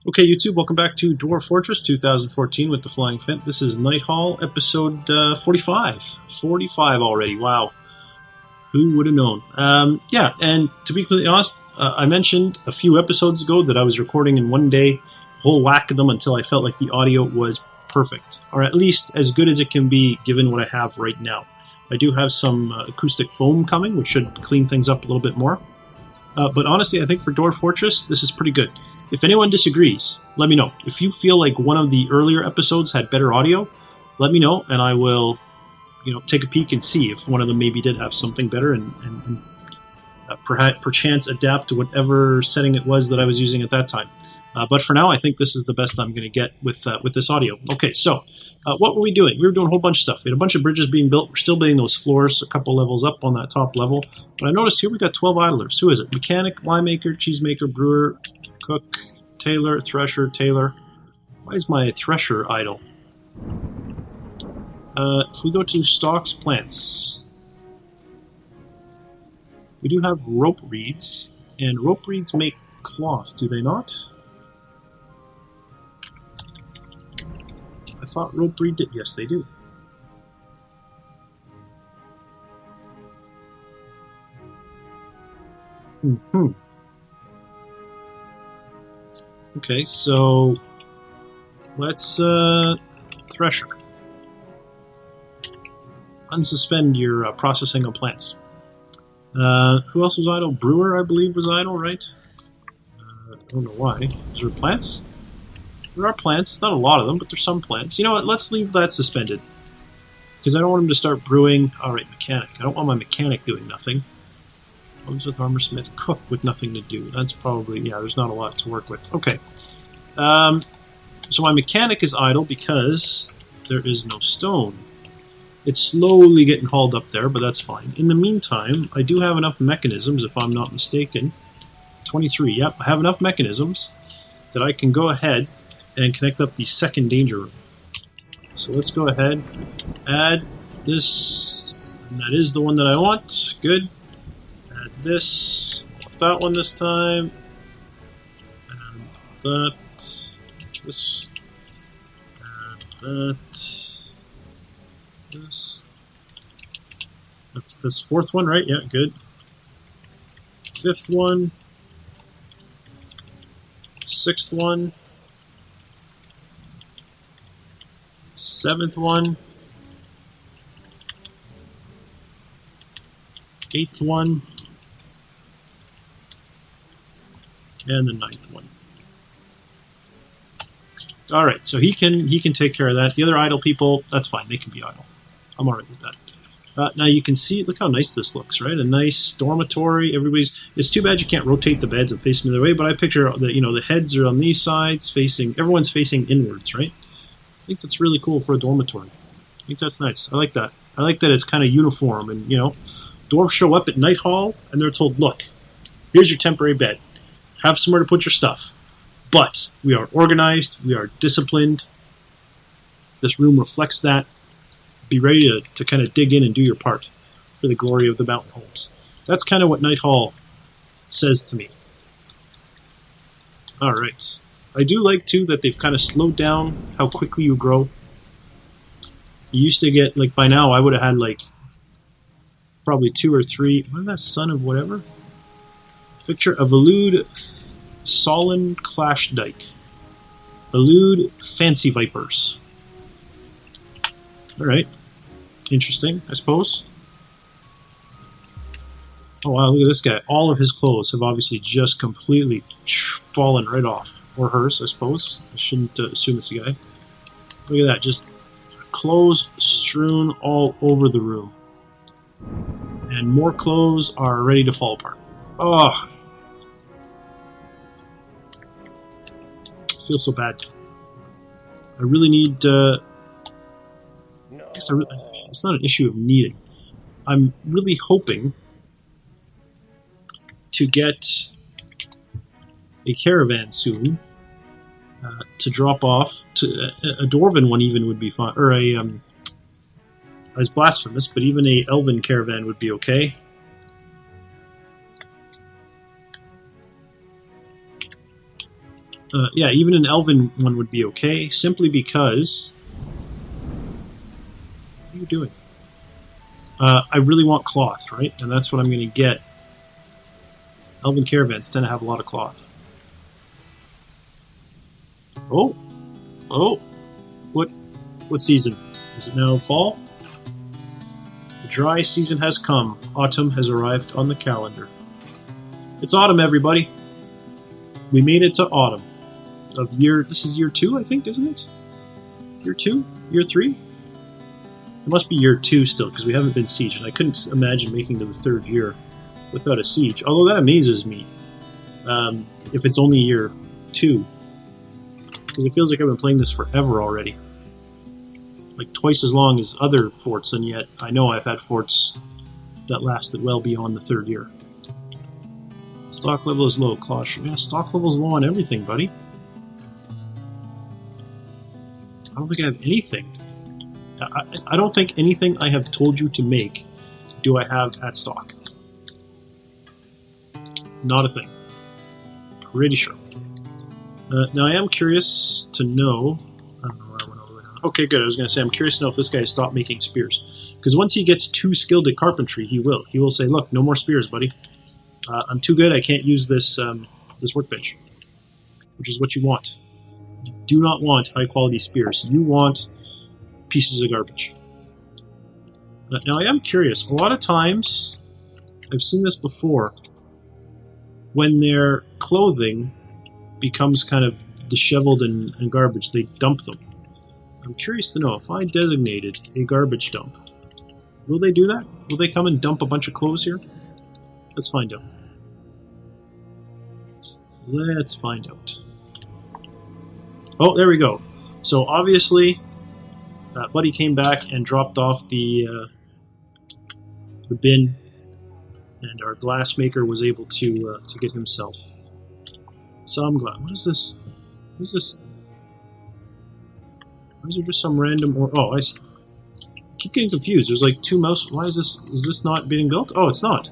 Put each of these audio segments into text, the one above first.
Okay, YouTube, welcome back to Dwarf Fortress 2014 with the Flying Phent. This is Nighthall, episode 45. 45 already, wow. Who would have known? Yeah, and to be completely honest, I mentioned a few episodes ago that I was recording in one day, a whole whack of them until I felt like the audio was perfect, or at least as good as it can be given what I have right now. I do have some acoustic foam coming, which should clean things up a little bit more. But honestly, I think for Dwarf Fortress, this is pretty good. If anyone disagrees, let me know. If you feel like one of the earlier episodes had better audio, let me know, and I will, take a peek and see if one of them maybe did have something better, and perchance adapt to whatever setting it was that I was using at that time. But for now, I think this is the best I'm going to get with this audio. Okay, so what were we doing? We were doing a whole bunch of stuff. We had a bunch of bridges being built. We're still building those floors a couple levels up on that top level. But I noticed here we got 12 idlers. Who is it? Mechanic, winemaker, cheesemaker, brewer, cook, tailor, thresher, tailor. Why is my thresher idle? If we go to stocks, plants, we do have rope reeds, and rope reeds make cloth, do they not? I thought rope reed did. Yes, they do. Okay, so let's thresher. Unsuspend your processing of plants. Who else was idle? Brewer, I believe, was idle, right? I don't know why. Is there plants? There are plants. Not a lot of them, but there's some plants. You know what? Let's leave that suspended. Because I don't want him to start brewing. Alright, mechanic. I don't want my mechanic doing nothing. Ones with armor smith, cook with nothing to do. That's probably, yeah, there's not a lot to work with. Okay. So my mechanic is idle because there is no stone. It's slowly getting hauled up there, but that's fine. In the meantime, I do have enough mechanisms, if I'm not mistaken. 23, yep. I have enough mechanisms that I can go ahead and connect up the second danger room. So let's go ahead, add this, and that is the one that I want. Good. Add this, that one this time, and that, this, and that, this. That's this fourth one, right? Yeah, good. Fifth one, sixth one, seventh one, eighth one, and the ninth one. All right, so he can take care of that. The other idle people, that's fine. They can be idle. I'm all right with that. Now you can see, look how nice this looks, right? A nice dormitory. It's too bad you can't rotate the beds and face them the other way, but I picture that, the heads are on these sides, everyone's facing inwards, right? I think that's really cool for a dormitory. I think that's nice. I like that. I like that it's kind of uniform, and, dwarves show up at Nighthall, and they're told, look, here's your temporary bed. Have somewhere to put your stuff. But we are organized, we are disciplined. This room reflects that. Be ready to kind of dig in and do your part for the glory of the Mountainhomes. That's kind of what Nighthall says to me. All right. I do like, too, that they've kind of slowed down how quickly you grow. You used to get, by now, I would have had, probably 2 or 3. What is that, son of whatever? Picture of elude Solon Clash Dyke. Elude Fancy Vipers. Alright. Interesting, I suppose. Oh wow, look at this guy. All of his clothes have obviously just completely fallen right off. Or hers, I suppose. I shouldn't assume it's a guy. Look at that, just clothes strewn all over the room. And more clothes are ready to fall apart. Oh, I feel so bad. I really need... it's not an issue of needing. I'm really hoping to get a caravan soon to drop off. A dwarven one even would be fine, or I was blasphemous, but even a elven caravan would be okay. Yeah, even an elven one would be okay, simply because... What are you doing? I really want cloth, right? And that's what I'm going to get. Elven caravans tend to have a lot of cloth. Oh! Oh! What season? Is it now fall? The dry season has come. Autumn has arrived on the calendar. It's autumn, everybody. We made it to autumn. Of year... This is year 2, I think, isn't it? Year 2? Year 3? It must be year 2 still, because we haven't been sieged, and I couldn't imagine making to the 3rd year without a siege. Although that amazes me, if it's only year 2. Because it feels like I've been playing this forever already. Like twice as long as other forts, and yet I know I've had forts that lasted well beyond the 3rd year. Stock level is low, Klosh. Yeah, stock level is low on everything, buddy. I don't think I have anything. I don't think anything I have told you to make do I have at stock. Not a thing. Pretty sure. Now I am curious to know... I don't know where I went over there. Okay, good. I was going to say I'm curious to know if this guy has stopped making spears. Because once he gets too skilled at carpentry, he will. He will say, look, no more spears, buddy. I'm too good. I can't use this, this workbench. Which is what you want. You do not want high-quality spears. You want pieces of garbage. Now, I am curious. A lot of times, I've seen this before, when their clothing becomes kind of disheveled and garbage, they dump them. I'm curious to know, if I designated a garbage dump, will they do that? Will they come and dump a bunch of clothes here? Let's find out. Let's find out. Oh, there we go. So obviously, Buddy came back and dropped off the bin, and our glassmaker was able to get himself. So I'm glad. What is this? What is this? Why is there just some random? Oh, I see. I keep getting confused. There's like 2 mouse. Why is this? Is this not being built? Oh, it's not.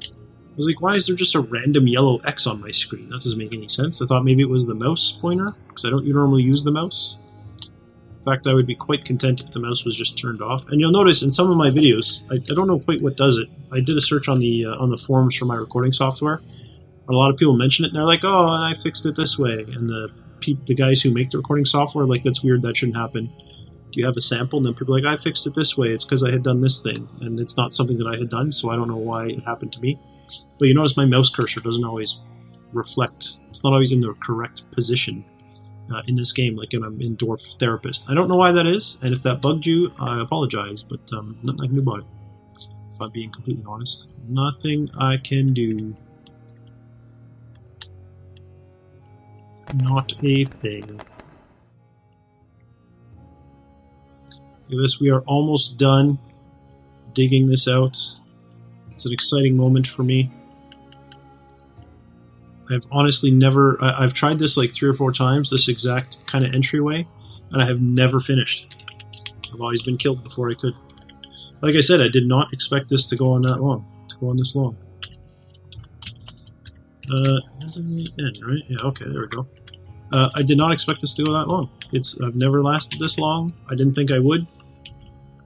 I was like, why is there just a random yellow X on my screen? That doesn't make any sense. I thought maybe it was the mouse pointer, because I don't normally use the mouse. In fact, I would be quite content if the mouse was just turned off. And you'll notice in some of my videos, I don't know quite what does it. I did a search on the forums for my recording software. A lot of people mention it, and they're like, oh, and I fixed it this way. And the guys who make the recording software are like, that's weird, that shouldn't happen. Do you have a sample? And then people are like, I fixed it this way. It's because I had done this thing. And it's not something that I had done, so I don't know why it happened to me. But you notice my mouse cursor doesn't always reflect. It's not always in the correct position in this game, like I'm in Dwarf Therapist. I don't know why that is, and if that bugged you, I apologize, but nothing I can do about it. If I'm being completely honest. Nothing I can do. Not a thing. Look at this, we are almost done digging this out. It's an exciting moment for me. I've honestly never... I've tried this like 3 or 4 times, this exact kind of entryway, and I have never finished. I've always been killed before I could. Like I said, I did not expect this to go on that long. To go on this long. Doesn't end, right? Yeah, okay, there we go. I did not expect this to go that long. I've never lasted this long. I didn't think I would.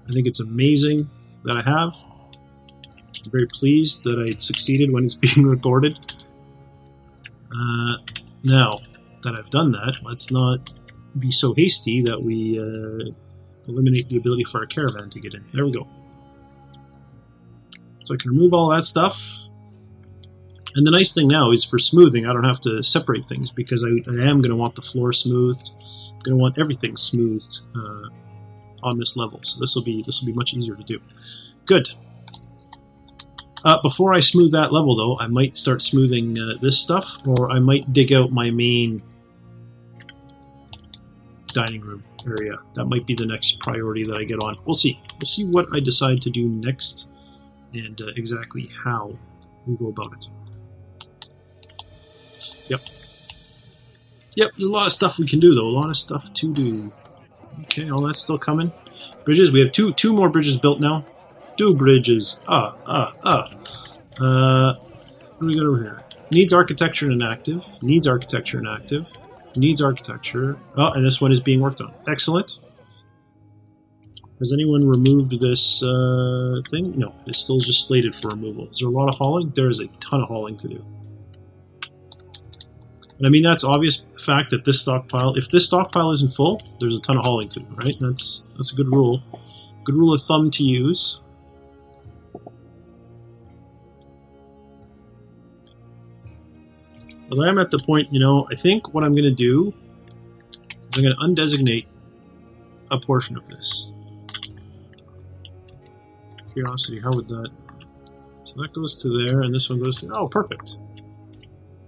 I think it's amazing that I have. I'm very pleased that I succeeded when it's being recorded. Now that I've done that, let's not be so hasty that we eliminate the ability for our caravan to get in. There we go. So I can remove all that stuff. And the nice thing now is for smoothing, I don't have to separate things because I am going to want the floor smoothed. I'm going to want everything smoothed on this level. So this will be much easier to do. Good. Before I smooth that level, though, I might start smoothing this stuff, or I might dig out my main dining room area. That might be the next priority that I get on. We'll see. We'll see what I decide to do next and exactly how we go about it. Yep. Yep, there's a lot of stuff we can do, though. A lot of stuff to do. Okay, all that's still coming. Bridges. We have two more bridges built now. 2 bridges. What do we got over here? Needs architecture and active. Needs architecture and active. Needs architecture. Oh, and this one is being worked on. Excellent. Has anyone removed this thing? No, it's still just slated for removal. Is there a lot of hauling? There is a ton of hauling to do. And I mean, that's obvious fact that this stockpile, if this stockpile isn't full, there's a ton of hauling to do, right? That's a good rule. Good rule of thumb to use. But I'm at the point, you know, I think what I'm going to do is I'm going to undesignate a portion of this. Curiosity, how would that... So that goes to there, and this one goes to... Oh, perfect.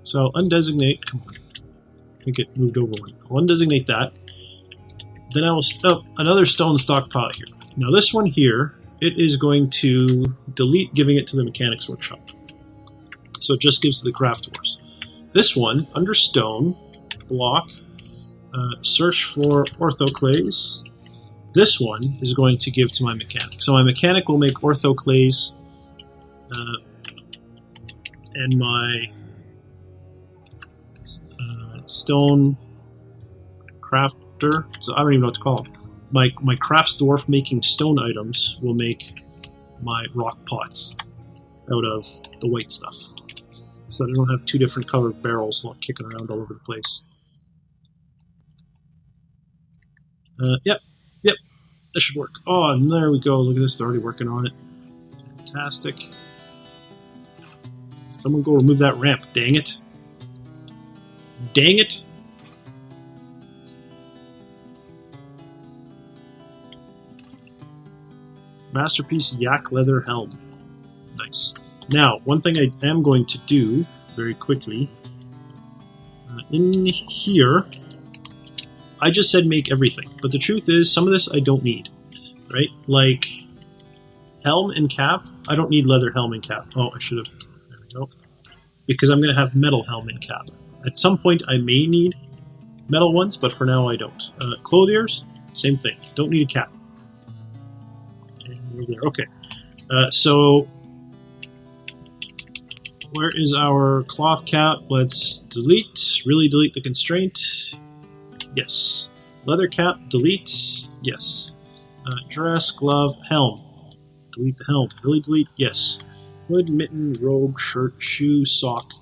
So I'll undesignate... Come on. I think it moved over one. I'll undesignate that. Then I will stop another stone stockpile here. Now this one here, it is going to delete giving it to the mechanics workshop. So it just gives to the craft dwarfs. This one, under stone, block, search for orthoclase. This one is going to give to my mechanic. So my mechanic will make orthoclase, and my stone crafter, so I don't even know what to call them. My crafts dwarf making stone items will make my rock pots out of the white stuff. So that I don't have two different colored barrels kicking around all over the place. Yep, that should work. Oh, and there we go. Look at this, they're already working on it. Fantastic. Someone go remove that ramp, dang it. Dang it! Masterpiece yak leather helm. Nice. Now, one thing I am going to do very quickly, in here, I just said make everything, but the truth is some of this I don't need, right? Like helm and cap, I don't need leather helm and cap. Oh, I should have, there we go. Because I'm going to have metal helm and cap. At some point I may need metal ones, but for now I don't. Clothiers, same thing, don't need a cap. And we're there, okay. So where is our cloth cap? Let's delete. Really delete the constraint. Yes. Leather cap, delete. Yes. Dress, glove, helm. Delete the helm. Really delete. Yes. Hood, mitten, robe, shirt, shoe, sock,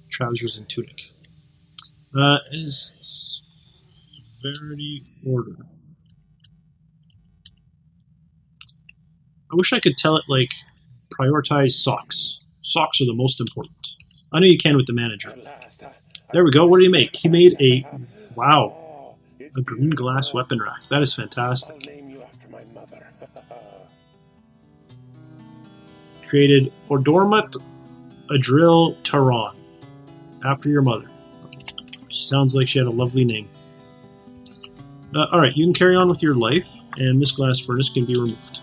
trousers, and tunic. Is severity order. I wish I could tell it like prioritize socks. Socks are the most important. I know you can with the manager. There we go. What did he make? He made a... Wow. A green glass weapon rack. That is fantastic. Created Ordormat Adril Taran. After your mother. Sounds like she had a lovely name. Alright, you can carry on with your life, and this glass furnace can be removed.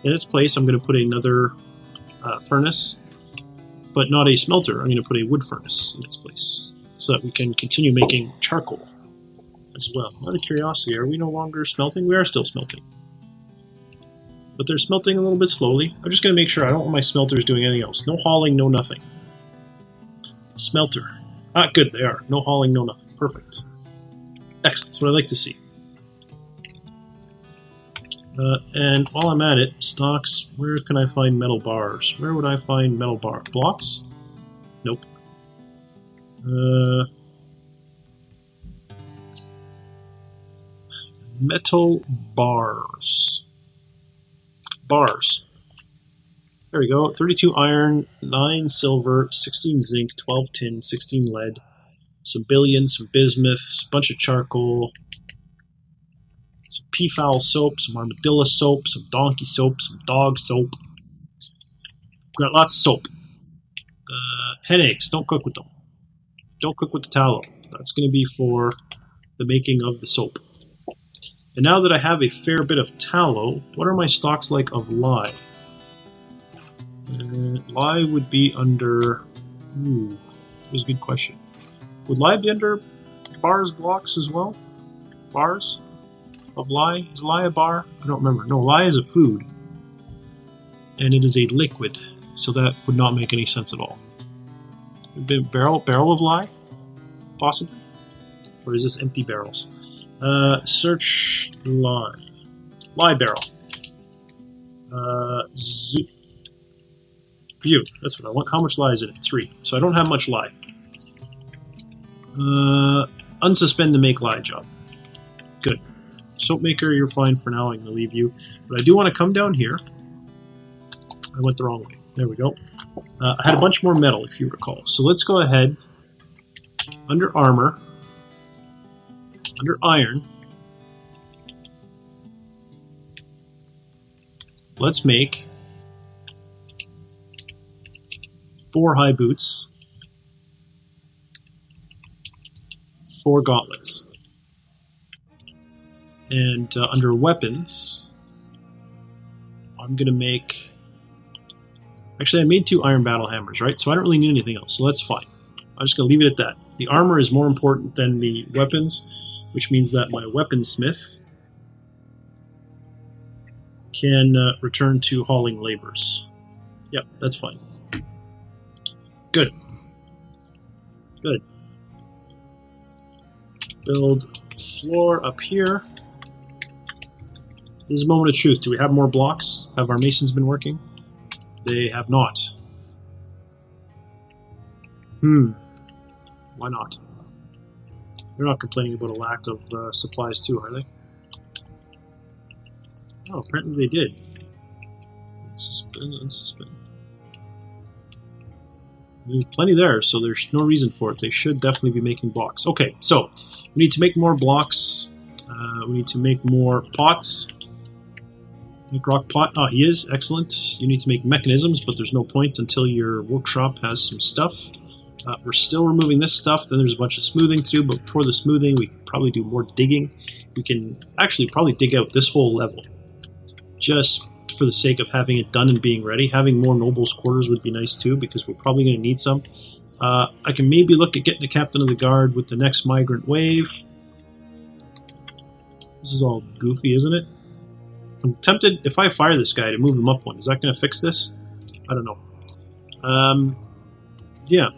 In its place, I'm going to put another furnace, but not a smelter. I'm going to put a wood furnace in its place, so that we can continue making charcoal as well. Out of curiosity, are we no longer smelting? We are still smelting. But they're smelting a little bit slowly. I'm just going to make sure I don't want my smelters doing anything else. No hauling, no nothing. Smelter. Ah, good, they are. No hauling, no nothing. Perfect. Excellent. That's what I like to see. And while I'm at it, stocks, where can I find metal bars? Where would I find metal bar blocks? Nope. Metal bars. Bars. There we go. 32 iron, 9 silver, 16 zinc, 12 tin, 16 lead, some billion, some bismuth, a bunch of charcoal, some peafowl soap, some armadillo soap, some donkey soap, some dog soap. Got lots of soap. Headaches, don't cook with them. Don't cook with the tallow. That's going to be for the making of the soap. And now that I have a fair bit of tallow, what are my stocks like of lye? Lye would be under... Ooh, that's a good question. Would lye be under bars, blocks as well? Bars? Of lye? Is lye a bar? I don't remember. No, lye is a food. and it is a liquid, so that would not make any sense at all. Barrel of lye? Possibly? Or is this empty barrels? Search lye. Lye barrel. View. That's what I want. How much lye is in it? 3. So I don't have much lye. Unsuspend the make lye job. Good. Soap maker, you're fine for now. I'm going to leave you. But I do want to come down here. I went the wrong way. There we go. I had a bunch more metal, if you recall. So let's go ahead. Under armor. Under iron. Let's make 4 high boots. 4 gauntlets. And under weapons, I'm going to make... Actually, I made 2 iron battle hammers, right? So I don't really need anything else, so that's fine. I'm just going to leave it at that. The armor is more important than the weapons, which means that my weaponsmith can return to hauling labors. Yep, that's fine. Good. Good. Build floor up here. This is a moment of truth. Do we have more blocks? Have our masons been working? They have not. Why not? They're not complaining about a lack of supplies too, are they? Oh, apparently they did. Unsuspend. There's plenty there, so there's no reason for it. They should definitely be making blocks. Okay, so we need to make more blocks. We need to make more pots. Make rock pot. Ah, he is. Excellent. You need to make mechanisms, but there's no point until your workshop has some stuff. We're still removing this stuff. Then there's a bunch of smoothing to do, but before the smoothing, we can probably do more digging. We can actually probably dig out this whole level, just for the sake of having it done and being ready. Having more nobles' quarters would be nice too, because we're probably going to need some. I can maybe look at getting a captain of the guard with the next migrant wave. This is all goofy, isn't it? I'm tempted, if I fire this guy, to move him up one. Is that going to fix this? I don't know. Yeah.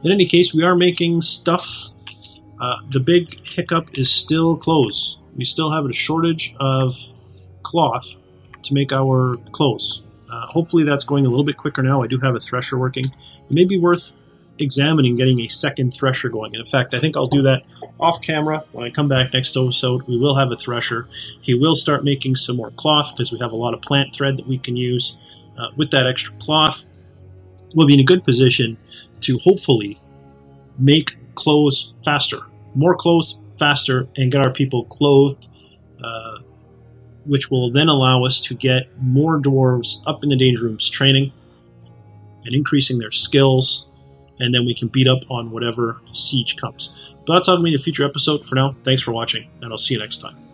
In any case, we are making stuff. The big hiccup is still clothes. We still have a shortage of cloth to make our clothes. Hopefully that's going a little bit quicker now. I do have a thresher working. It may be worth examining getting a second thresher going. And in fact, I think I'll do that off camera. When I come back next episode, we will have a thresher. He will start making some more cloth because we have a lot of plant thread that we can use. With that extra cloth, we'll be in a good position to hopefully make clothes faster. More clothes faster and get our people clothed, which will then allow us to get more dwarves up in the danger rooms training and increasing their skills, and then we can beat up on whatever siege comes. But that's all going to be in a future episode. For now, thanks for watching, and I'll see you next time.